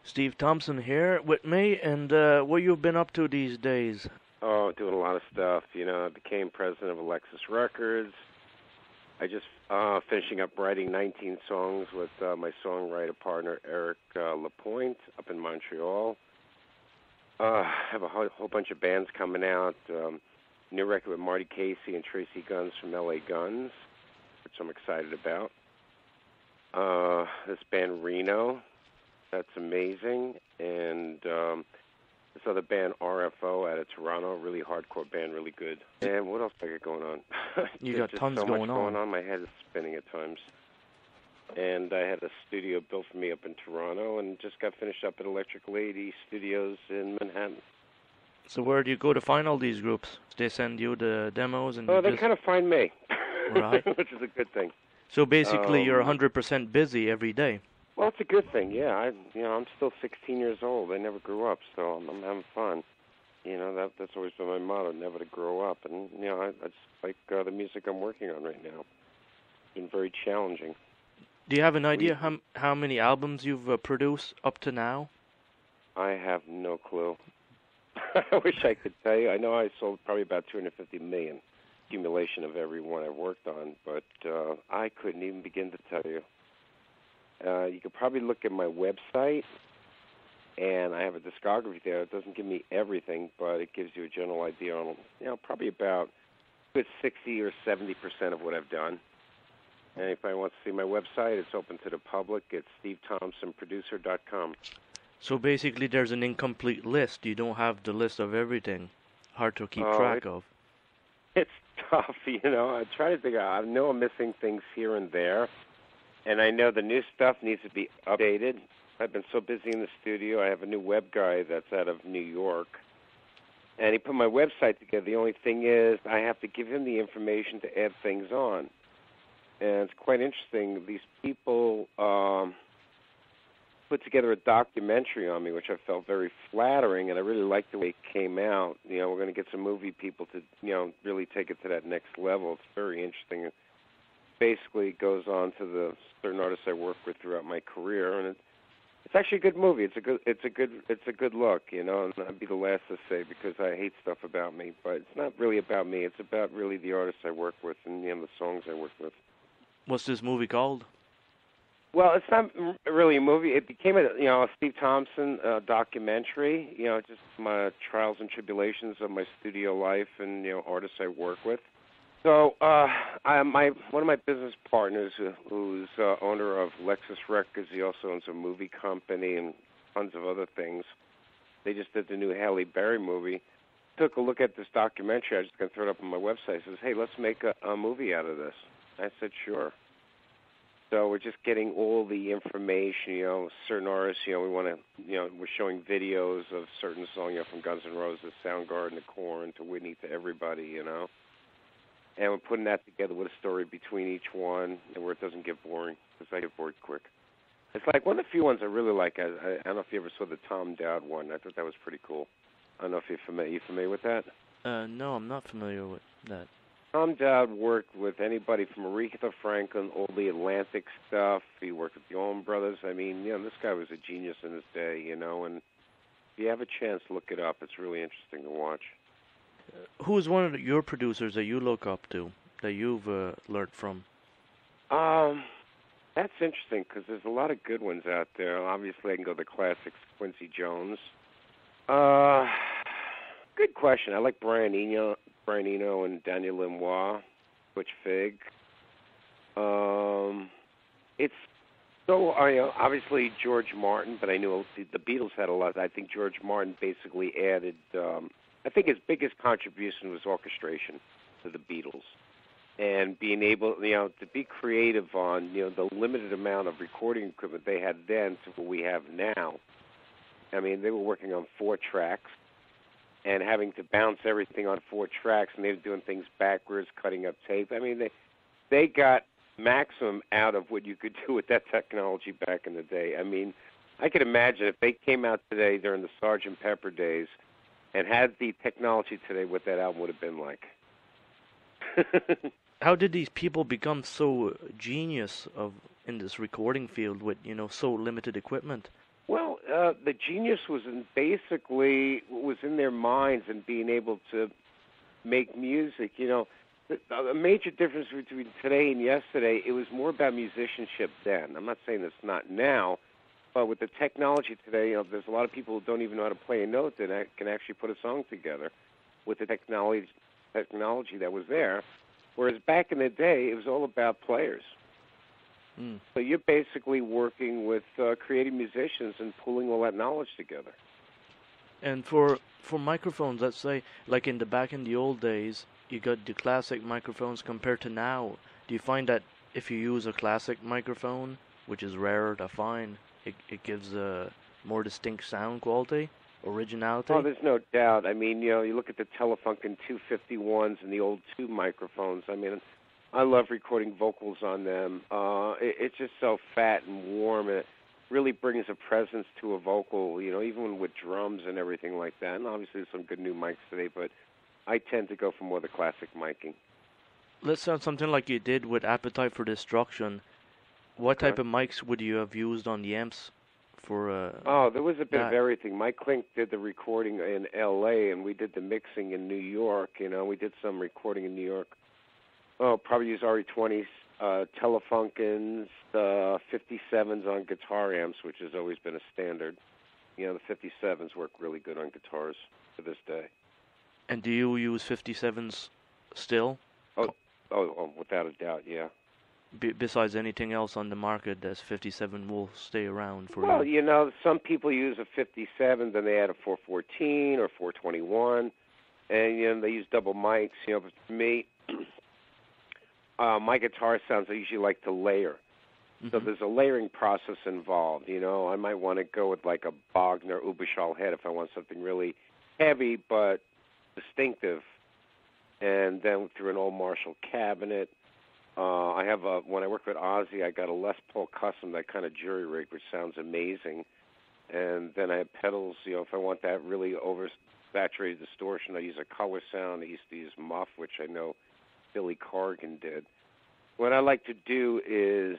Steve Thompson here with me, and what you've been up to these days? Oh, doing a lot of stuff. I became president of Alexis Records. I just finishing up writing 19 songs with my songwriter partner Eric Lapointe up in Montreal. I have a whole bunch of bands coming out. New record with Marty Casey and Tracy Guns from LA Guns, which I'm excited about. This band Reno, that's amazing. And this other band RFO out of Toronto, really hardcore band, really good. And what else I got going on? You got just tons so going much going on. My head is spinning at times. And I had a studio built for me up in Toronto, and just got finished up at Electric Lady Studios in Manhattan. So where do you go to find all these groups? They send you the demos, and they kind of find me, right? Which is a good thing. So basically, you're 100% busy every day. Well, it's a good thing, yeah. I'm still 16 years old. I never grew up, so I'm having fun. That's always been my motto, never to grow up. And I just like the music I'm working on right now. It's been very challenging. Do you have an idea how many albums you've produced up to now? I have no clue. I wish I could tell you. I know I sold probably about 250 million accumulation of every one I've worked on, but I couldn't even begin to tell you. You could probably look at my website, and I have a discography there. It doesn't give me everything, but it gives you a general idea on, probably about a good 60 or 70% of what I've done. And if anybody wants to see my website, it's open to the public. It's stevethompsonproducer.com. So basically, there's an incomplete list. You don't have the list of everything. Hard to keep track of. It's tough, I try to figure out. I know I'm missing things here and there, and I know the new stuff needs to be updated. I've been so busy in the studio. I have a new web guy that's out of New York, and he put my website together. The only thing is I have to give him the information to add things on. And it's quite interesting. These people put together a documentary on me, which I felt very flattering, and I really liked the way it came out. We're going to get some movie people to, really take it to that next level. It's very interesting. It basically goes on to the certain artists I worked with throughout my career, and it's actually a good movie. It's a good look, and I'd be the last to say because I hate stuff about me, but it's not really about me. It's about really the artists I work with and the songs I work with. What's this movie called? Well, it's not really a movie. It became a Steve Thompson documentary. Just my trials and tribulations of my studio life and artists I work with. So, one of my business partners, who's owner of Lexus Records, he also owns a movie company and tons of other things. They just did the new Halle Berry movie. Took a look at this documentary. I was just going to throw it up on my website. Says, hey, let's make a movie out of this. I said, sure. So we're just getting all the information, certain artists, we want to, we're showing videos of certain songs, from Guns N' Roses, Soundgarden to Korn to Whitney to everybody, And we're putting that together with a story between each one and where it doesn't get boring, because I get bored quick. It's like one of the few ones I really like. I don't know if you ever saw the Tom Dowd one. I thought that was pretty cool. I don't know if you're familiar. You familiar with that? No, I'm not familiar with that. Tom Dowd worked with anybody from Aretha Franklin, all the Atlantic stuff. He worked with the Allman Brothers. I mean, this guy was a genius in his day, and if you have a chance, look it up. It's really interesting to watch. Who's one of your producers that you look up to, that you've learned from? That's interesting, because there's a lot of good ones out there. Obviously, I can go the classics, Quincy Jones. Good question. I like Brian Eno and Daniel Lanois, Butch Vig. It's so, obviously George Martin, but I knew the Beatles had a lot. I think George Martin basically added, I think his biggest contribution was orchestration to the Beatles. And being able, to be creative on, the limited amount of recording equipment they had then to what we have now. I mean, they were working on 4 tracks. And having to bounce everything on 4 tracks, and they were doing things backwards, cutting up tape. I mean, they got maximum out of what you could do with that technology back in the day. I mean, I could imagine if they came out today during the Sgt. Pepper days and had the technology today, what that album would have been like. How did these people become so genius in this recording field with, so limited equipment? Well, the genius was in their minds and being able to make music. A major difference between today and yesterday, it was more about musicianship then. I'm not saying it's not now, but with the technology today, there's a lot of people who don't even know how to play a note that can actually put a song together with the technology that was there. Whereas back in the day, it was all about players. So you're basically working with creative musicians and pulling all that knowledge together. And for microphones, let's say, like back in the old days, you got the classic microphones compared to now. Do you find that if you use a classic microphone, which is rarer to find, it gives a more distinct sound quality, originality? Oh, there's no doubt. I mean, you look at the Telefunken 251s and the old tube microphones. I mean, I love recording vocals on them. It's just so fat and warm, and it really brings a presence to a vocal, even with drums and everything like that. And obviously there's some good new mics today, but I tend to go for more the classic miking. Let's sound something like you did with Appetite for Destruction. What type of mics would you have used on the amps for there was a bit of everything. Mike Klink did the recording in L.A., and we did the mixing in New York. We did some recording in New York. Probably use RE20s, Telefunkens, 57s on guitar amps, which has always been a standard. The 57s work really good on guitars to this day. And do you use 57s still? Oh, without a doubt, yeah. Besides anything else on the market, that 57 will stay around for you? Well, some people use a 57, then they add a 414 or 421, and they use double mics. But for me, my guitar sounds I usually like to layer. So there's a layering process involved. I might want to go with like a Bogner Uberschall head if I want something really heavy but distinctive, and then through an old Marshall cabinet. I have when I work with Ozzy, I got a Les Paul Custom, that kind of jury rig, which sounds amazing. And then I have pedals, if I want that really oversaturated distortion, I use a color sound. I used to use Muff, which I know Billy Corgan did. What I like to do is,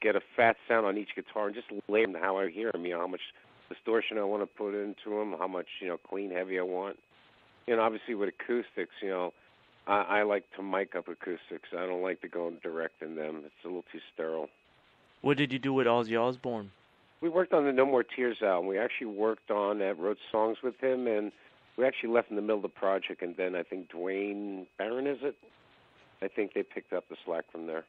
get a fat sound on each guitar and just layer them how I hear them, how much distortion I want to put into them, how much, clean, heavy I want. Obviously with acoustics, I like to mic up acoustics. I don't like to go direct in them. It's a little too sterile. What did you do with Ozzy Osbourne? We worked on the No More Tears album. We actually wrote songs with him, and we actually left in the middle of the project, and then I think Dwayne Barron, is it? I think they picked up the slack from there.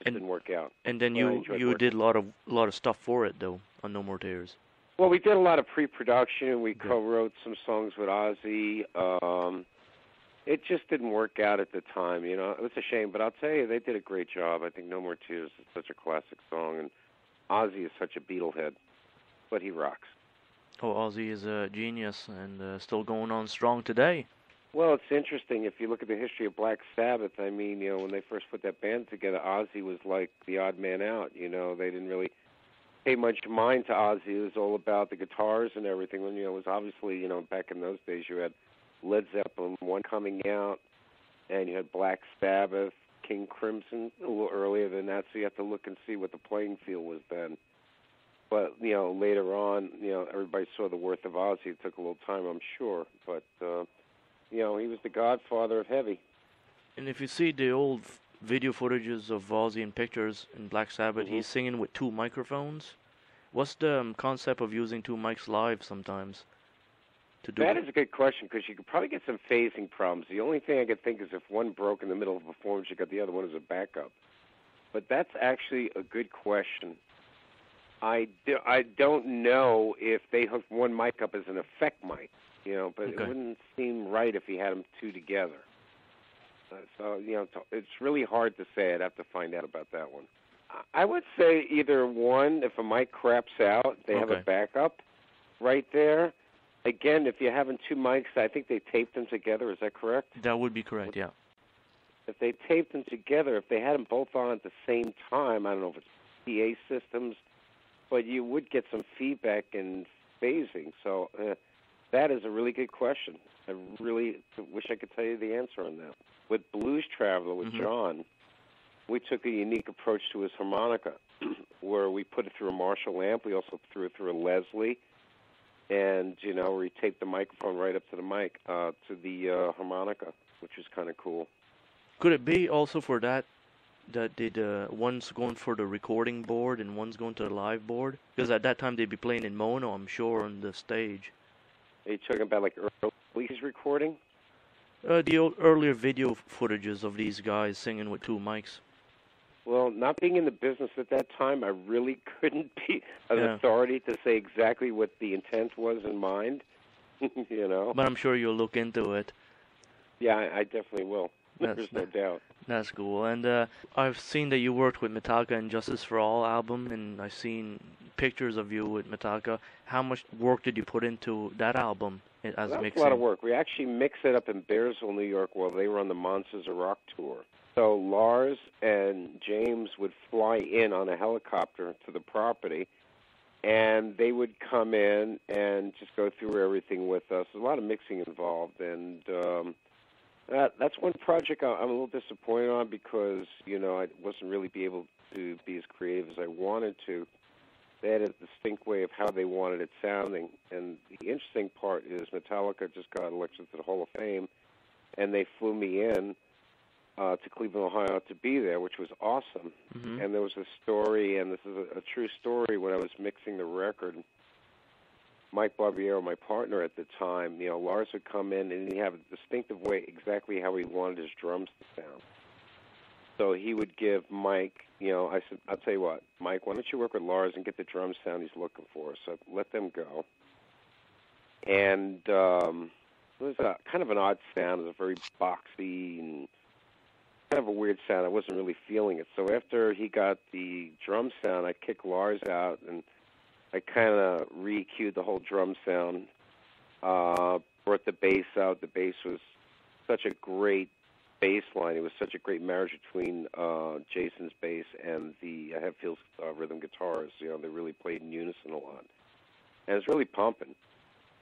It didn't work out. And then you did a lot of stuff for it, though, on No More Tears. Well, we did a lot of pre-production. We co-wrote some songs with Ozzy. It just didn't work out at the time, It was a shame, but I'll tell you, they did a great job. I think No More Tears is such a classic song, and Ozzy is such a Beatlehead, but he rocks. Oh, Ozzy is a genius and still going on strong today. Well, it's interesting. If you look at the history of Black Sabbath, I mean, when they first put that band together, Ozzy was like the odd man out. They didn't really pay much mind to Ozzy. It was all about the guitars and everything. When, it was obviously, back in those days, you had Led Zeppelin 1 coming out, and you had Black Sabbath, King Crimson a little earlier than that, so you have to look and see what the playing field was then. But, later on, everybody saw the worth of Ozzy. It took a little time, I'm sure, but, he was the godfather of heavy. And if you see the old video footages of Ozzy and pictures in Black Sabbath, he's singing with 2 microphones. What's the concept of using 2 mics live sometimes? That is a good question, because you could probably get some phasing problems. The only thing I could think is if one broke in the middle of a performance, you got the other one as a backup. But that's actually a good question. I don't know if they hooked one mic up as an effect mic, but it wouldn't seem right if he had them 2 together. So, it's really hard to say. I'd have to find out about that one. I would say either one, if a mic craps out, they have a backup right there. Again, if you're having 2 mics, I think they taped them together. Is that correct? That would be correct, yeah. If they taped them together, if they had them both on at the same time, I don't know if it's PA systems, but you would get some feedback and phasing. So that is a really good question. I really wish I could tell you the answer on that. With Blues Traveler, with John, we took a unique approach to his harmonica, where we put it through a Marshall amp. We also threw it through a Leslie, and we taped the microphone right up to the mic, to the harmonica, which is kind of cool. Could it be also for that one's going for the recording board and one's going to the live board? Because at that time they'd be playing in mono, I'm sure, on the stage. Are you talking about like early recording? The earlier video footages of these guys singing with two mics. Well, not being in the business at that time, I really couldn't be an authority to say exactly what the intent was in mind, But I'm sure you'll look into it. Yeah, I definitely will. There's no doubt. That's cool. And I've seen that you worked with Metallica and Justice for All album, and I've seen pictures of you with Metallica. How much work did you put into that album as mixing? That's a lot of work. We actually mixed it up in Bearsville, New York, while they were on the Monsters of Rock tour. So Lars and James would fly in on a helicopter to the property, and they would come in and just go through everything with us. There's a lot of mixing involved, and that's one project I'm a little disappointed on because, I wasn't really able to be as creative as I wanted to. They had a distinct way of how they wanted it sounding, and the interesting part is Metallica just got elected to the Hall of Fame, and they flew me in to Cleveland, Ohio, to be there, which was awesome. Mm-hmm. And there was a story, and this is a true story. When I was mixing the record, Mike Barbiero, my partner at the time, Lars would come in, and he'd have a distinctive way, exactly how he wanted his drums to sound. So he would give Mike, I said, I'll tell you what, Mike, why don't you work with Lars and get the drum sound he's looking for? So let them go. And it was kind of an odd sound. It was very boxy and kind of a weird sound. I wasn't really feeling it. So after he got the drum sound, I kicked Lars out, and I kind of re-EQ'd the whole drum sound, brought the bass out. The bass was such a great bass line. It was such a great marriage between Jason's bass and the Hetfield's rhythm guitars. They really played in unison a lot. And it's really pumping.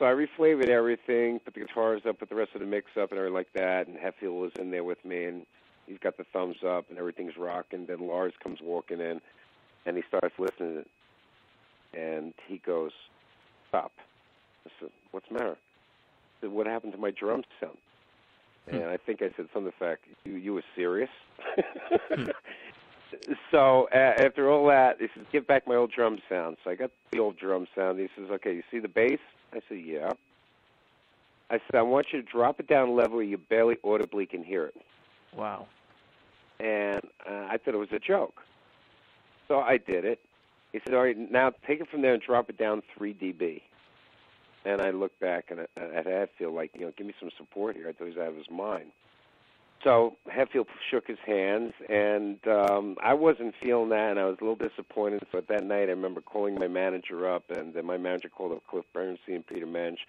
So I reflavored everything, put the guitars up, put the rest of the mix up and everything like that, and Hetfield was in there with me, and he's got the thumbs up, and everything's rocking. Then Lars comes walking in, and he starts listening to it. And he goes, "Stop." I said, "What's the matter?" I said, "What happened to my drum sound?" And I think I said something to the fact, you were serious? So after all that, he says, "Give back my old drum sound." So I got the old drum sound. He says, "Okay, you see the bass?" I said, "Yeah." I said, "I want you to drop it down a level where you barely audibly can hear it." Wow. And I thought it was a joke. So I did it. He said, "All right, now take it from there and drop it down 3 dB. And I looked back and at Hetfield like, give me some support here. I thought he was out of his mind. So Hetfield shook his hands, and I wasn't feeling that, and I was a little disappointed. So that night I remember calling my manager up, and then my manager called up Cliff Bernstein and Peter Mensch.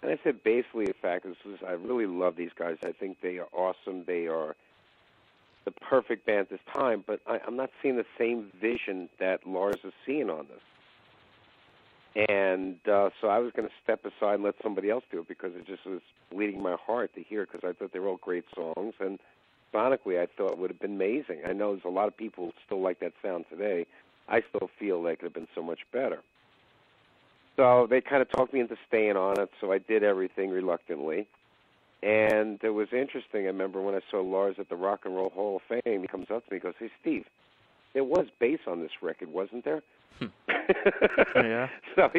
And I said basically the fact is I really love these guys. I think they are awesome. They are the perfect band at this time, but I'm not seeing the same vision that Lars is seeing on this. And so I was going to step aside and let somebody else do it because it just was bleeding my heart to hear because I thought they were all great songs. And sonically, I thought it would have been amazing. I know there's a lot of people who still like that sound today. I still feel like it could have been so much better. So they kind of talked me into staying on it, so I did everything reluctantly. And it was interesting. I remember when I saw Lars at the Rock and Roll Hall of Fame, he comes up to me and goes, "Hey, Steve, there was bass on this record, wasn't there?" Yeah. So,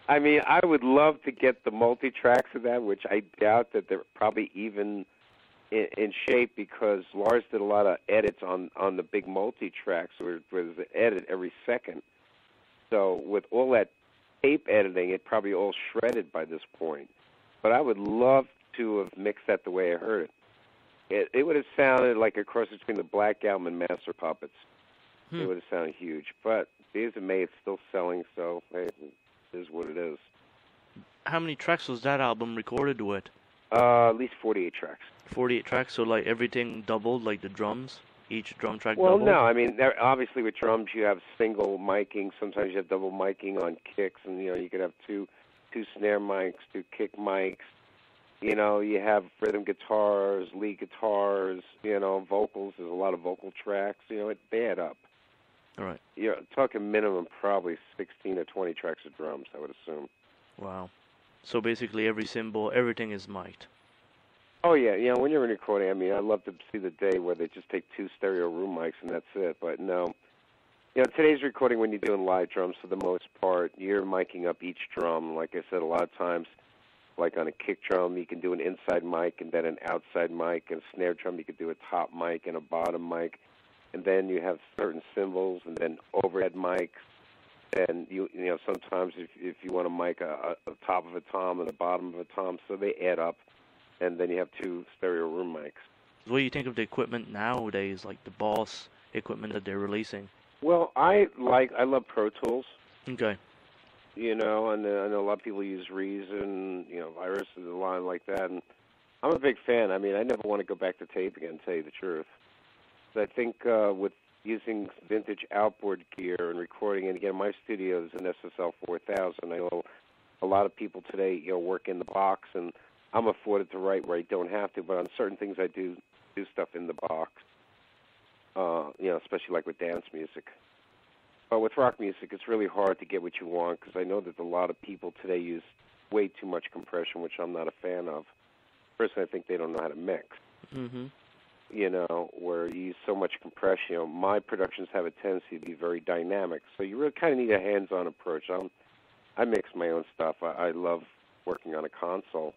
I would love to get the multi-tracks of that, which I doubt that they're probably even in shape because Lars did a lot of edits on the big multi-tracks where there's an edit every second. So with all that tape editing, it probably all shredded by this point. But I would love to have mixed that the way I heard it. It would have sounded like a cross between the Black Album and Master Puppets. It would have sounded huge. But Days of May, it's still selling, so hey, it is what it is. How many tracks was that album recorded with? At least 48 tracks. 48 tracks, so like everything doubled, like the drums? Each drum track doubled? Well, no, obviously with drums you have single miking. Sometimes you have double miking on kicks, and you could have two snare mics, 2 kick mics. You know, you have rhythm guitars, lead guitars, you know, vocals. There's a lot of vocal tracks. You know, they add up. All right. You're talking minimum probably 16 or 20 tracks of drums, I would assume. Wow. So basically every cymbal, everything is mic'd. Oh, yeah. You know, when you're in recording, I mean, I'd love to see the day where they just take 2 stereo room mics and that's it. But no. You know, today's recording, when you're doing live drums, for the most part, you're miking up each drum. Like I said, a lot of times, like on a kick drum, you can do an inside mic and then an outside mic. And a snare drum, you could do a top mic and a bottom mic. And then you have certain cymbals and then overhead mics. And, you know, sometimes if you want to mic a top of a tom and a bottom of a tom, so they add up. And then you have 2 stereo room mics. What do you think of the equipment nowadays, like the Boss equipment that they're releasing? Well, I love Pro Tools. Okay. You know, and I know a lot of people use Reason, you know, Virus is a line like that, and I'm a big fan. I mean, I never want to go back to tape again, to tell you the truth. But I think with using vintage outboard gear and recording, and again, my studio is an SSL 4000. I know a lot of people today, you know, work in the box, and I'm afforded to write where I don't have to, but on certain things I do stuff in the box. You know, especially like with dance music. But with rock music, it's really hard to get what you want because I know that a lot of people today use way too much compression, which I'm not a fan of. Personally, I think they don't know how to mix. Mm-hmm. You know, where you use so much compression. You know, my productions have a tendency to be very dynamic, so you really kind of need a hands-on approach. I mix my own stuff. I love working on a console,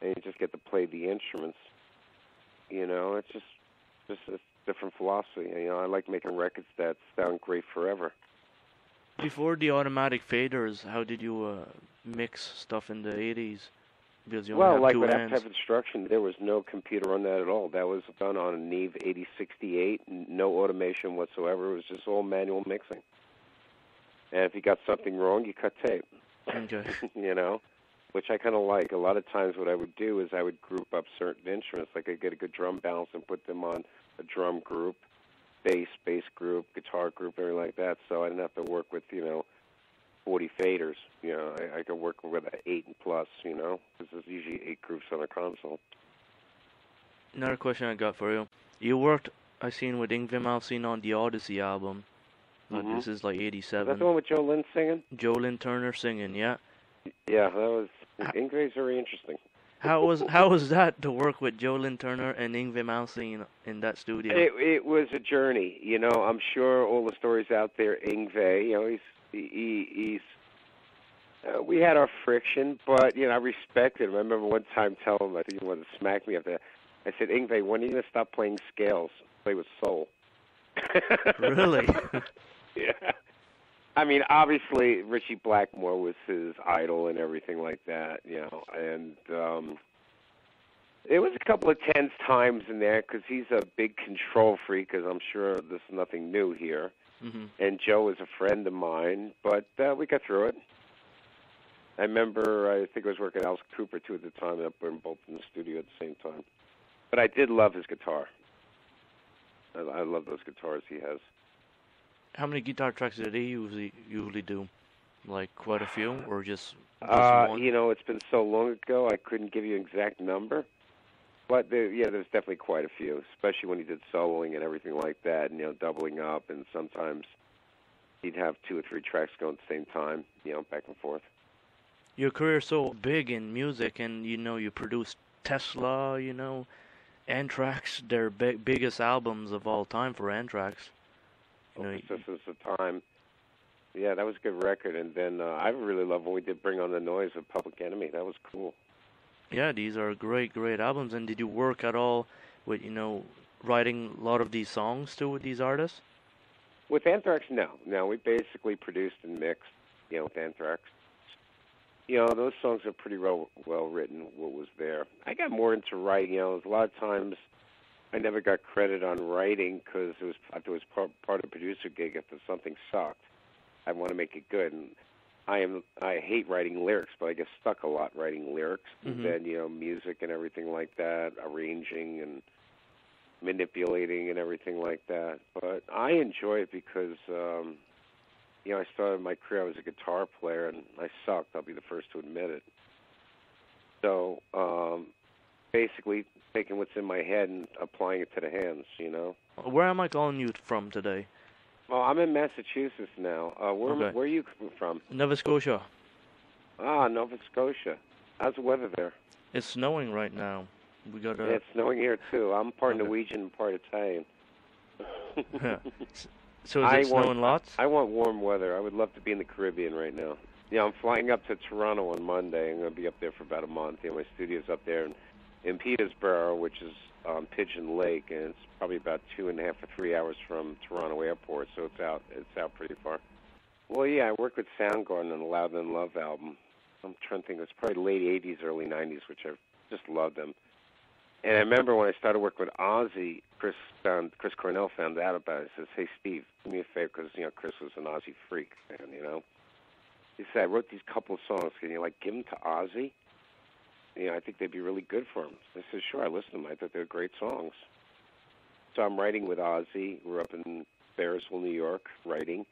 and you just get to play the instruments. You know, it's just a different philosophy. You know, I like making records that sound great forever. Before the automatic faders, how did you mix stuff in the 80s? Because you only have like two with that hands. type of instruction, there was no computer on that at all. That was done on a Neve 8068, no automation whatsoever. It was just all manual mixing. And if you got something wrong, you cut tape. Okay. You know, which I kind of like. A lot of times what I would do is I would group up certain instruments. Like I'd get a good drum balance and put them on a drum group, bass group, guitar group, everything like that. So I didn't have to work with, you know, 40 faders. You know, I could work with 8 and plus, you know, because there's usually 8 groups on a console. Another question I got for you. You worked, I seen, with Yngwie Malmsteen on the Odyssey album. Mm-hmm. This is like 87. Is that the one with Joe Lynn singing? Joe Lynn Turner singing, yeah. Yeah, that was, Yngwie's very interesting. How was that to work with Joe Lynn Turner and Yngwie Malmsteen in that studio? It was a journey. You know, I'm sure all the stories out there, Yngwie, you know, he's we had our friction, but, you know, I respected him. I remember one time telling him, I think he wanted to smack me up there. I said, Yngwie, when are you going to stop playing scales? Play with soul. Really? Yeah. I mean, obviously, Richie Blackmore was his idol and everything like that, you know, and there was a couple of tense times in there because he's a big control freak, because I'm sure there's nothing new here. Mm-hmm. And Joe was a friend of mine, but we got through it. I remember, I think I was working at Alice Cooper, too, at the time, and we were both in the studio at the same time. But I did love his guitar. I love those guitars he has. How many guitar tracks did he usually do? Like quite a few, or just one? You know, it's been so long ago, I couldn't give you an exact number. But there's definitely quite a few, especially when he did soloing and everything like that, and, you know, doubling up, and sometimes he'd have 2 or 3 tracks going at the same time, you know, back and forth. Your career's so big in music, and, you know, you produced Tesla, you know, Anthrax, their biggest albums of all time for Anthrax. You know, This was the time. Yeah, that was a good record. And then I really love when we did Bring On the Noise with Public Enemy. That was cool. Yeah, these are great albums. And did you work at all with, you know, writing a lot of these songs too with these artists? With Anthrax, no. No, we basically produced and mixed, you know, with Anthrax. You know, those songs are pretty well written, what was there. I got more into writing. You know, a lot of times I never got credit on writing because it was part of the producer gig. If something sucked, I want to make it good. And I hate writing lyrics, but I get stuck a lot writing lyrics. Mm-hmm. And then, you know, music and everything like that, arranging and manipulating and everything like that. But I enjoy it because, you know, I started my career, I was a guitar player, and I sucked. I'll be the first to admit it. So basically taking what's in my head and applying it to the hands, you know. Where am I calling you from today? Well, I'm in Massachusetts now. Okay. Where are you from? Nova Scotia. Ah, Nova Scotia. How's the weather there? It's snowing right now. We got Yeah, it's snowing here too. I'm part Okay. Norwegian and part Italian. So is it snowing lots? I want warm weather. I would love to be in the Caribbean right now. Yeah, I'm flying up to Toronto on Monday. I'm going to be up there for about a month. You know, my studio's up there in Peterborough, which is on Pigeon Lake, and it's probably about 2.5 or 3 hours from Toronto Airport, so it's out pretty far. Well, yeah, I worked with Soundgarden on the Loud and Love album. I'm trying to think, it was probably late 80s, early 90s, which I just loved them. And I remember when I started working with Ozzy, Chris Cornell found out about it. He says, "Hey, Steve, do me a favor," because, you know, Chris was an Ozzy freak fan, you know. He said, "I wrote these couple of songs. Can you, like, give them to Ozzy? You know, I think they'd be really good for him." I said, "Sure, I listened to them. I thought they were great songs." So I'm writing with Ozzy. We're up in Bearsville, New York, writing.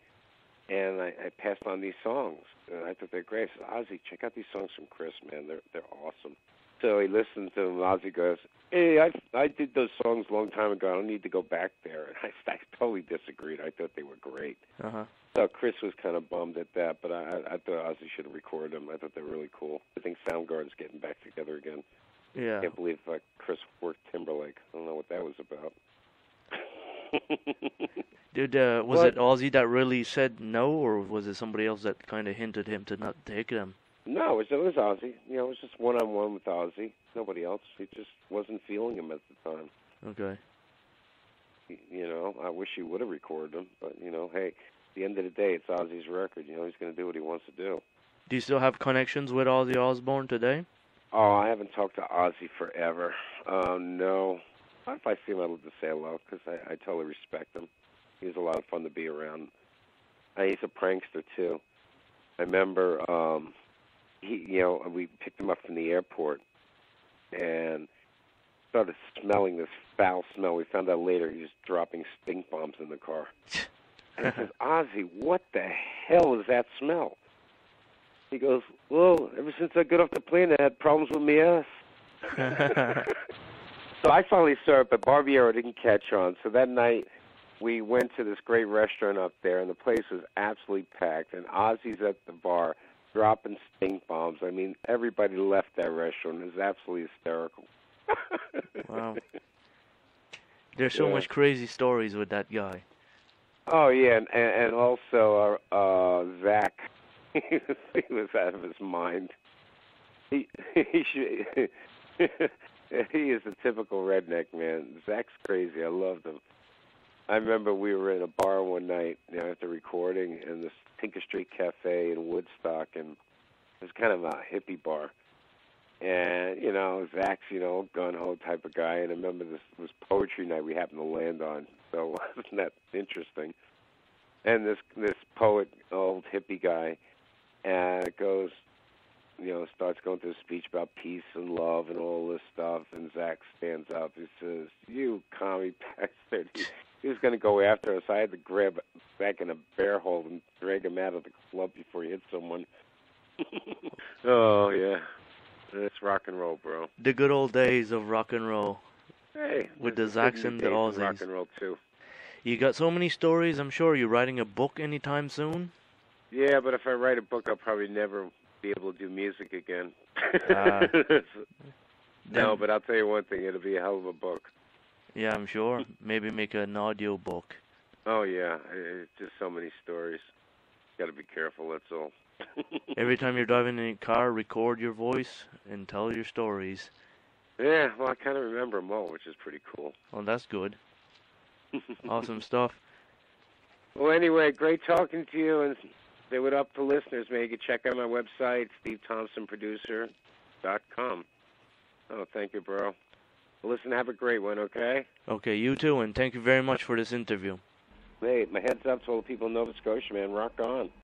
And I passed on these songs. And I thought they're great. I said, "Ozzy, check out these songs from Chris, man. They're awesome." So he listened to them. Ozzy goes, "Hey, I did those songs a long time ago. I don't need to go back there." And I totally disagreed. I thought they were great. Uh-huh. So Chris was kind of bummed at that, but I thought Ozzy should have recorded them. I thought they were really cool. I think Soundgarden's getting back together again. Yeah. I can't believe Chris worked Timberlake. I don't know what that was about. Was it Ozzy that really said no, or was it somebody else that kind of hinted him to not take them? No, it was Ozzy. You know, it was just one-on-one with Ozzy. Nobody else. He just wasn't feeling him at the time. Okay. You know, I wish he would have recorded him, but, you know, hey, at the end of the day, it's Ozzy's record. You know, he's going to do what he wants to do. Do you still have connections with Ozzy Osbourne today? Oh, I haven't talked to Ozzy forever. No. If I see him, I'd love to say hello, because I totally respect him. He's a lot of fun to be around. He's a prankster, too. I remember, we picked him up from the airport and started smelling this foul smell. We found out later he was dropping stink bombs in the car. And I says, "Ozzy, what the hell is that smell?" He goes, "Well, ever since I got off the plane, I had problems with my ass." So I finally saw it, but Barbiero didn't catch on. So that night, we went to this great restaurant up there, and the place was absolutely packed. And Ozzy's at the bar dropping stink bombs. I mean, everybody left that restaurant. It was absolutely hysterical. Wow. There's so much crazy stories with that guy. Oh, yeah, and also Zach. He was out of his mind. He is a typical redneck, man. Zach's crazy. I loved him. I remember we were in a bar one night, you know, after recording, in this Tinker Street Cafe in Woodstock, and it was kind of a hippie bar. And, you know, Zach's, you know, gun-ho type of guy, and I remember this was poetry night we happened to land on, so wasn't that interesting? And this poet, old hippie guy, goes, you know, starts going through a speech about peace and love and all this stuff, and Zach stands up. He says, "You commie bastard." He was going to go after us. I had to grab Zach in a bear hole and drag him out of the club before he hit someone. Oh, yeah. It's rock and roll, bro. The good old days of rock and roll. Hey. With the Zacks and the Aussies. Rock and roll, too. You got so many stories. I'm sure you're writing a book anytime soon? Yeah, but if I write a book, I'll probably never be able to do music again. No, but I'll tell you one thing, it'll be a hell of a book. Yeah, I'm sure. Maybe make an audio book. Oh, yeah. It's just so many stories. Got to be careful, that's all. Every time you're driving in a car, record your voice and tell your stories. Yeah, well, I kind of remember them all, which is pretty cool. Well, that's good. Awesome stuff. Well, anyway, great talking to you, and say what up to listeners, man. You can check out my website, SteveThompsonProducer.com. Oh, thank you, bro. Well, listen, have a great one, okay? Okay, you too, and thank you very much for this interview. Hey, my head's up to all the people in Nova Scotia, man. Rock on.